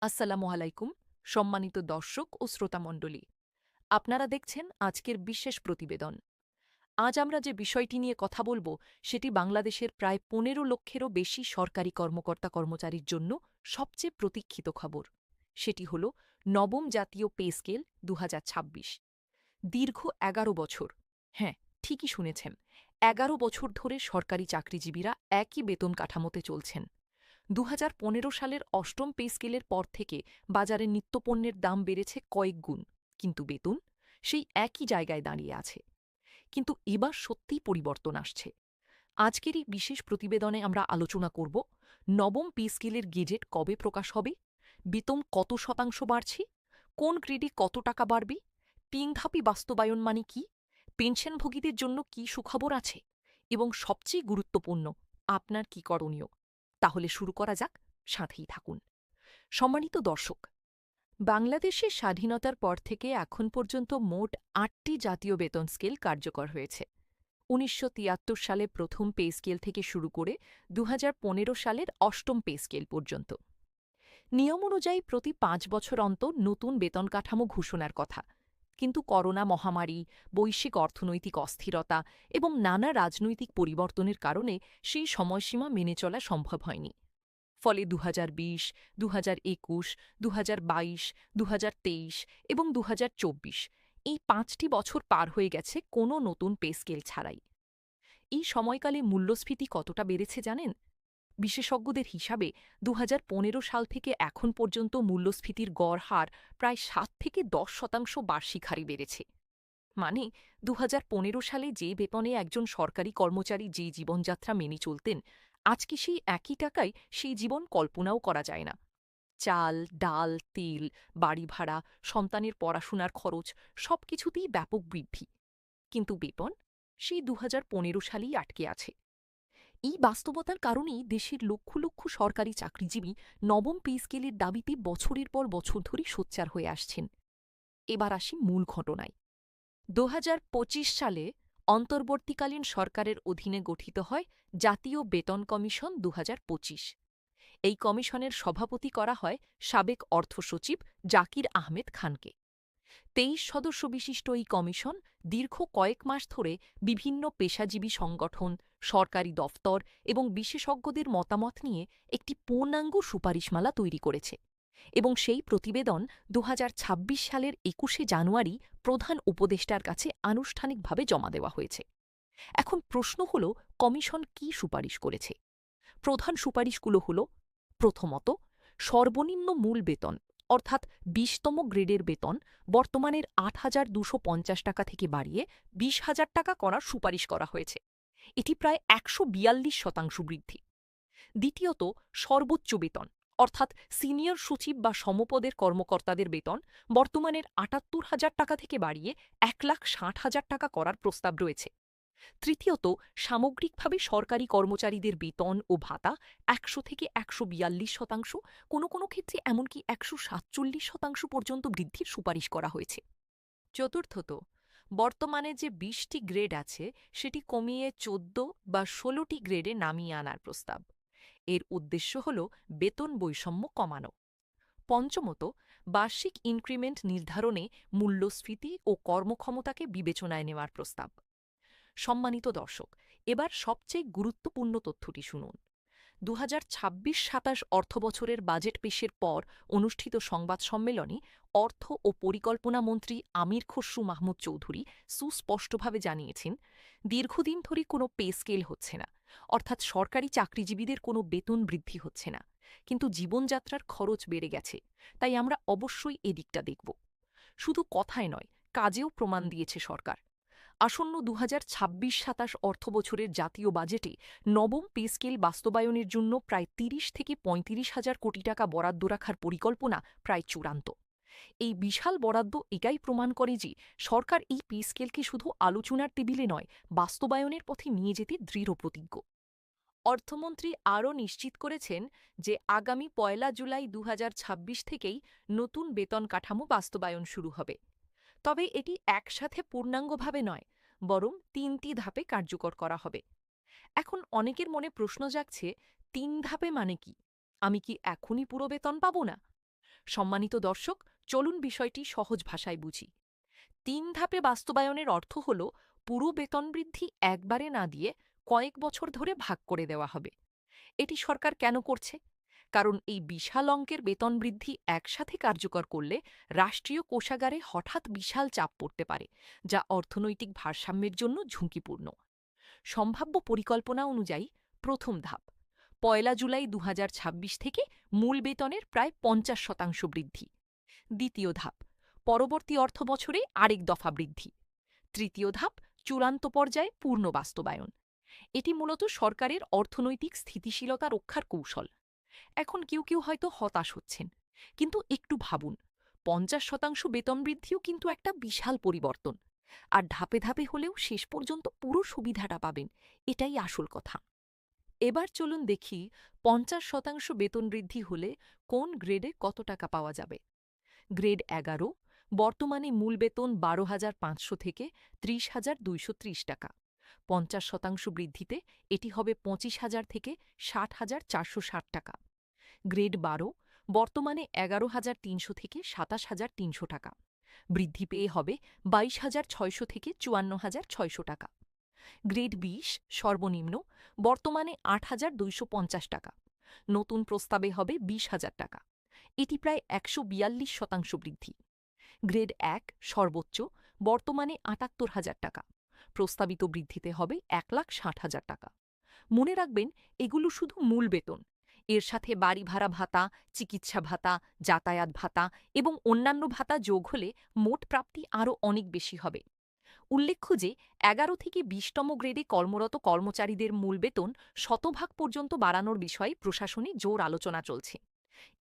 আসসালামু আলাইকুম, সম্মানিত দর্শক ও শ্রোতামণ্ডলী। আপনারা দেখছেন আজকের বিশেষ প্রতিবেদন। আজ আমরা যে বিষয়টি নিয়ে কথা বলব, সেটি বাংলাদেশের প্রায় ১৫ লক্ষেরও বেশি সরকারি কর্মকর্তা কর্মচারীর জন্য সবচেয়ে প্রতীক্ষিত খবর। সেটি হল নবম জাতীয় পে স্কেল ২০২৬। দীর্ঘ ১১ বছর, হ্যাঁ, ঠিকই শুনেছেন, ১১ বছর ধরে সরকারি চাকরিজীবীরা একই বেতন কাঠামোতে চলছেন। ২০১৫ সালের অষ্টম পে স্কেলের পর থেকে বাজারে নিত্যপণ্যের দাম বেড়েছে কয়েক গুণ, কিন্তু বেতন সেই একই জায়গায় দাঁড়িয়ে আছে। কিন্তু এবার সত্যিই পরিবর্তন আসছে। আজকের এই বিশেষ প্রতিবেদনে আমরা আলোচনা করব নবম পে স্কেলের গেজেট কবে প্রকাশ হবে, বেতন কত শতাংশ বাড়ছে, কোন গ্রেডে কত টাকা বাড়বে, ৩ ধাপে বাস্তবায়ন মানে কি, পেনশনভোগীদের জন্য কি সুখবর আছে, এবং সবচেয়ে গুরুত্বপূর্ণ, আপনার কি করণীয়। তাহলে শুরু করা যাক, সাথেই থাকুন। সম্মানিত দর্শক, বাংলাদেশের স্বাধীনতার পর থেকে এখন পর্যন্ত মোট ৮টি জাতীয় বেতন স্কেল কার্যকর হয়েছে। ১৯৭৩ সালে প্রথম পে স্কেল থেকে শুরু করে ২০১৫ সালের অষ্টম পে স্কেল পর্যন্ত। নিয়ম অনুযায়ী প্রতি ৫ বছর অন্তর নতুন বেতন কাঠামো ঘোষণার কথা, কিন্তু করোনা মহামারী, বৈশ্বিক অর্থনৈতিক অস্থিরতা এবং নানা রাজনৈতিক পরিবর্তনের কারণে সেই সময়সীমা মেনে চলা সম্ভব হয়নি। ফলে ২০২০, ২০২১, ২০২২, ২০২৩ এবং ২০২৪ এই ৫টি বছর পার হয়ে গেছে কোনো নতুন পে স্কেল ছাড়াই। এই সময়কালে মূল্যস্ফীতি কতটা বেড়েছে জানেন? বিশেষজ্ঞদের হিসাবে ২০১৫ সাল থেকে এখন পর্যন্ত মূল্যস্ফীতির গড় হার প্রায় ৭ থেকে ১০% বার্ষিক হারে বেড়েছে। মানে ২০১৫ সালে যে বেতনে একজন সরকারি কর্মচারী যে জীবনযাত্রা মেনে চলতেন, আজকে সেই একই টাকায় সেই জীবন কল্পনাও করা যায় না। চাল, ডাল, তেল, বাড়ি ভাড়া, সন্তানের পড়াশোনার খরচ সবকিছুতেই ব্যাপক বৃদ্ধি। কিন্তু বেতন সেই ২০১৫ সালেই আটকে আছে। এই বাস্তবতার কারণেই দেশের লক্ষ লক্ষ সরকারি চাকরিজীবী নবম পে স্কেলের দাবিতে বছরের পর বছর ধরে সোচ্চার হয়ে আসছেন। এবার আসি মূল ঘটনায়। ২০২৫ সালে অন্তর্বর্তীকালীন সরকারের অধীনে গঠিত হয় জাতীয় বেতন কমিশন ২০২৫। এই কমিশনের সভাপতি করা হয় সাবেক অর্থসচিব জাকির আহমেদ খানকে। ২৩ সদস্য বিশিষ্ট এই কমিশন দীর্ঘ কয়েক মাস ধরে বিভিন্ন পেশাজীবী সংগঠন, সরকারি দফতর এবং বিশেষজ্ঞদের মতামত নিয়ে একটি পূর্ণাঙ্গ সুপারিশমালা তৈরি করেছে, এবং সেই প্রতিবেদন ২০২৬ সালের ২১শে জানুয়ারি প্রধান উপদেষ্টার কাছে আনুষ্ঠানিকভাবে জমা দেওয়া হয়েছে। এখন প্রশ্ন হল, কমিশন কি সুপারিশ করেছে? প্রধান সুপারিশগুলো হল: প্রথমত, সর্বনিম্ন মূল বেতন অর্থাৎ ২০তম গ্রেডের বেতন বর্তমানের ৮,২৫০ টাকা থেকে বাড়িয়ে ২০,০০০ টাকা করার সুপারিশ করা হয়েছে। এটি প্রায় ১৪২% বৃদ্ধি। দ্বিতীয়ত, সর্বোচ্চ বেতন অর্থাৎ সিনিয়র সচিব বা সমপদের কর্মকর্তাদের বেতন বর্তমানের ৭৮,০০০ টাকা থেকে বাড়িয়ে ১,৬০,০০০ টাকা করার প্রস্তাব রয়েছে। তৃতীয়ত, সামগ্রিকভাবে সরকারি কর্মচারীদের বেতন ও ভাতা ১০০ থেকে ১৪২%, কোনো কোনো ক্ষেত্রে এমনকি ১৪৭% পর্যন্ত বৃদ্ধির সুপারিশ করা হয়েছে। চতুর্থত, বর্তমানে যে ২০টি গ্রেড আছে সেটি কমিয়ে ১৪ বা ১৬টি গ্রেডে নামিয়ে আনার প্রস্তাব। এর উদ্দেশ্য হল বেতন বৈষম্য কমানো। পঞ্চমত, বার্ষিক ইনক্রিমেন্ট নির্ধারণে মূল্যস্ফীতি ও কর্মক্ষমতাকে বিবেচনায় নেওয়ার প্রস্তাব। সম্মানিত দর্শক, এবার সবচেয়ে গুরুত্বপূর্ণ তথ্যটি শুনুন। ২০২৬-২৭ অর্থবছরের বাজেট পেশের পর অনুষ্ঠিত সংবাদ সম্মেলনে অর্থ ও পরিকল্পনা মন্ত্রী আমির খসরু মাহমুদ চৌধুরী সুস্পষ্টভাবে জানিয়েছেন, দীর্ঘদিন ধরে কোনো পে স্কেল হচ্ছে না, অর্থাৎ সরকারি চাকরিজীবীদের কোনো বেতন বৃদ্ধি হচ্ছে না, কিন্তু জীবনযাত্রার খরচ বেড়ে গেছে। তাই আমরা অবশ্যই এদিকটা দেখব। শুধু কথায় নয়, কাজেও প্রমাণ দিয়েছে সরকার। আসন্ন ২০২৬-২৭ অর্থবছরের জাতীয় বাজেটে নবম পে স্কেল বাস্তবায়নের জন্য প্রায় ৩০ থেকে ৩৫,০০০ কোটি টাকা বরাদ্দ রাখার পরিকল্পনা প্রায় চূড়ান্ত। এই বিশাল বরাদ্দ এটাই প্রমাণ করে যে সরকার এই পে স্কেলকে শুধু আলোচনার টেবিলে নয়, বাস্তবায়নের পথে নিয়ে যেতে দৃঢ়প্রতিজ্ঞ। অর্থমন্ত্রী আরও নিশ্চিত করেছেন যে আগামী ১ জুলাই ২০২৬ থেকেই নতুন বেতন কাঠামো বাস্তবায়ন শুরু হবে। তবে এটি একসাথে পূর্ণাঙ্গভাবে নয়, বরং ৩টি ধাপে কার্যকর করা হবে। এখন অনেকের মনে প্রশ্ন জাগছে, ৩ ধাপে মানে কি? আমি কি এখনই পুরো বেতন পাব না? সম্মানিত দর্শক, চলুন বিষয়টি সহজ ভাষায় বুঝি। ৩ ধাপে বাস্তবায়নের অর্থ হল পুরো বেতন বৃদ্ধি একবারে না দিয়ে কয়েক বছর ধরে ভাগ করে দেওয়া হবে। এটি সরকার কেন করছে? কারণ এই বিশাল অঙ্কের বেতন বৃদ্ধি একসাথে কার্যকর করলে রাষ্ট্রীয় কোষাগারে হঠাৎ বিশাল চাপ পড়তে পারে, যা অর্থনৈতিক ভারসাম্যের জন্য ঝুঁকিপূর্ণ। সম্ভাব্য পরিকল্পনা অনুযায়ী প্রথম ধাপ, ১ জুলাই ২০২৬ থেকে মূল বেতনের প্রায় ৫০% বৃদ্ধি। দ্বিতীয় ধাপ, পরবর্তী অর্থবছরে আরেক দফা বৃদ্ধি। তৃতীয় ধাপ, চূড়ান্ত পর্যায়ে পূর্ণ বাস্তবায়ন। এটি মূলত সরকারের অর্থনৈতিক স্থিতিশীলতা রক্ষার কৌশল। এখন কেউ হয়তো হতাশ হচ্ছেন, কিন্তু একটু ভাবুন, ৫০% বেতন বৃদ্ধিও কিন্তু একটা বিশাল পরিবর্তন। আর ধাপে ধাপে হলেও শেষ পর্যন্ত পুরো সুবিধাটা পাবেন, এটাই আসল কথা। এবার চলুন দেখি ৫০% বেতন বৃদ্ধি হলে কোন গ্রেডে কত টাকা পাওয়া যাবে। গ্রেড ১১, বর্তমানে মূল বেতন ১২,৫০০ থেকে ৩০,২৩০ টাকা। ৫০% বৃদ্ধিতে এটি হবে ২৫,০০০ থেকে ৬০,৪৬০ টাকা। গ্রেড ১২, বর্তমানে ১১,৩০০ থেকে ২৭,৩০০ টাকা। বৃদ্ধি পেয়ে হবে ২২,৬০০ থেকে ৫৪,৬০০ টাকা। গ্রেড ২০, সর্বনিম্ন, বর্তমানে ৮,২৫০ টাকা। নতুন প্রস্তাবে হবে ২০,০০০ টাকা। এটি প্রায় ১৪২% বৃদ্ধি। গ্রেড ১, সর্বোচ্চ, বর্তমানে ৭৮,০০০ টাকা। প্রস্তাবিত বৃদ্ধিতে হবে ১,৬০,০০০ টাকা। মনে রাখবেন, এগুলো শুধু মূল বেতন। এর সাথে বাড়ি ভাড়া ভাতা, চিকিৎসা ভাতা, যাতায়াত ভাতা এবং অন্যান্য ভাতা যোগ হলে মোট প্রাপ্তি আরও অনেক বেশি হবে। উল্লেখ্য যে ১১ থেকে ২০তম গ্রেডে কর্মরত কর্মচারীদের মূল বেতন ১০০% পর্যন্ত বাড়ানোর বিষয়ে প্রশাসনে জোর আলোচনা চলছে।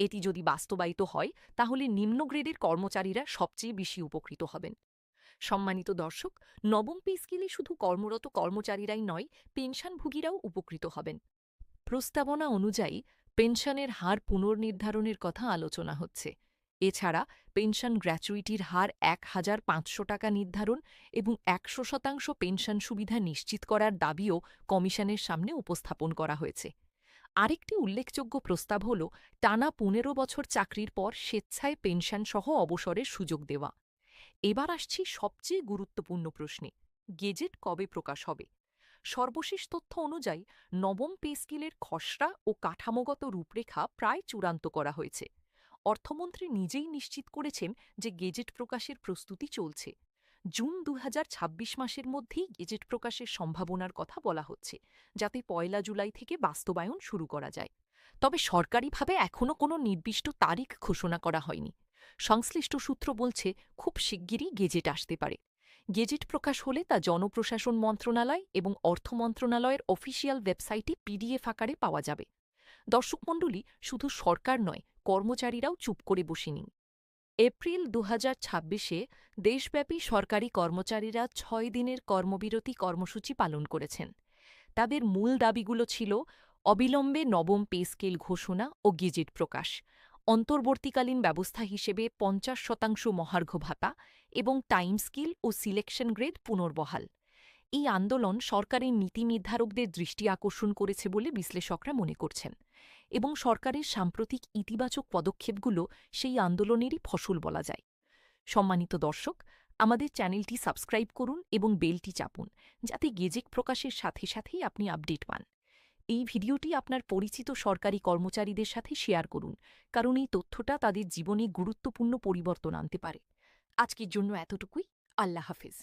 এটি যদি বাস্তবায়িত হয় তাহলে নিম্ন গ্রেডের কর্মচারীরা সবচেয়ে বেশি উপকৃত হবেন। সম্মানিত দর্শক, নবম পে স্কেলে শুধু কর্মরত কর্মচারীরাই নয়, পেনশনভোগীরাও উপকৃত হবেন। প্রস্তাবনা অনুযায়ী পেনশনের হার পুনর্নির্ধারণের কথা আলোচনা হচ্ছে। এছাড়া পেনশন গ্র্যাচুইটির হার ১,৫০০ টাকা নির্ধারণ এবং ১০০% পেনশন সুবিধা নিশ্চিত করার দাবিও কমিশনের সামনে উপস্থাপন করা হয়েছে। আরেকটি উল্লেখযোগ্য প্রস্তাব হল টানা ১৫ বছর চাকরির পর স্বেচ্ছায় পেনশনসহ অবসরের সুযোগ দেওয়া। এবার আসছি সবচেয়ে গুরুত্বপূর্ণ প্রশ্নে, গেজেট কবে প্রকাশ হবে? সর্বশেষ তথ্য অনুযায়ী নবম পে স্কেলের খসড়া ও কাঠামোগত রূপরেখা প্রায় চূড়ান্ত করা হয়েছে। অর্থমন্ত্রী নিজেই নিশ্চিত করেছেন যে গেজেট প্রকাশের প্রস্তুতি চলছে। জুন ২০২৬ মাসের মধ্যেই গেজেট প্রকাশের সম্ভাবনার কথা বলা হচ্ছে, যাতে ১ জুলাই থেকে বাস্তবায়ন শুরু করা যায়। তবে সরকারিভাবে এখনও কোনো নির্দিষ্ট তারিখ ঘোষণা করা হয়নি। সংশ্লিষ্ট সূত্র বলছে খুব শিগগিরই গেজেট আসতে পারে। গেজেট প্রকাশ হলে তা জনপ্রশাসন মন্ত্রণালয় এবং অর্থ মন্ত্রণালয়ের অফিসিয়াল ওয়েবসাইটে পিডিএফ আকারে পাওয়া যাবে। দর্শক মণ্ডলী, শুধু সরকার নয়, কর্মচারীরাও চুপ করে বসেনি। এপ্রিল ২০২৬-এ দেশব্যাপী সরকারি কর্মচারীরা ৬ দিনের কর্মবিরতি কর্মসূচি পালন করেছেন। তাদের মূল দাবিগুলো ছিল অবিলম্বে নবম পে স্কেল ঘোষণা ও গেজেট প্রকাশ, অন্তর্বর্তীকালীন ব্যবস্থা হিসেবে ৫০% মহার্ঘ ভাতা এবং টাইম স্কিল ও সিলেকশন গ্রেড পুনর্বহাল। এই আন্দোলন সরকারের নীতি নির্ধারকদের দৃষ্টি আকর্ষণ করেছে বলে বিশ্লেষকরা মনে করছেন, এবং সরকারের সাম্প্রতিক ইতিবাচক পদক্ষেপগুলো সেই আন্দোলনেরই ফসল বলা যায়। সম্মানিত দর্শক, আমাদের চ্যানেলটি সাবস্ক্রাইব করুন এবং বেলটি চাপুন, যাতে গেজেট প্রকাশের সাথে সাথেই আপনি আপডেট পান। এই ভিডিওটি আপনার পরিচিত সরকারি কর্মচারীদের সাথে শেয়ার করুন, কারণ এই তথ্যটা তাদের জীবনে গুরুত্বপূর্ণ পরিবর্তন আনতে পারে। আজকের জন্য এতটুকুই। আল্লাহ হাফেজ।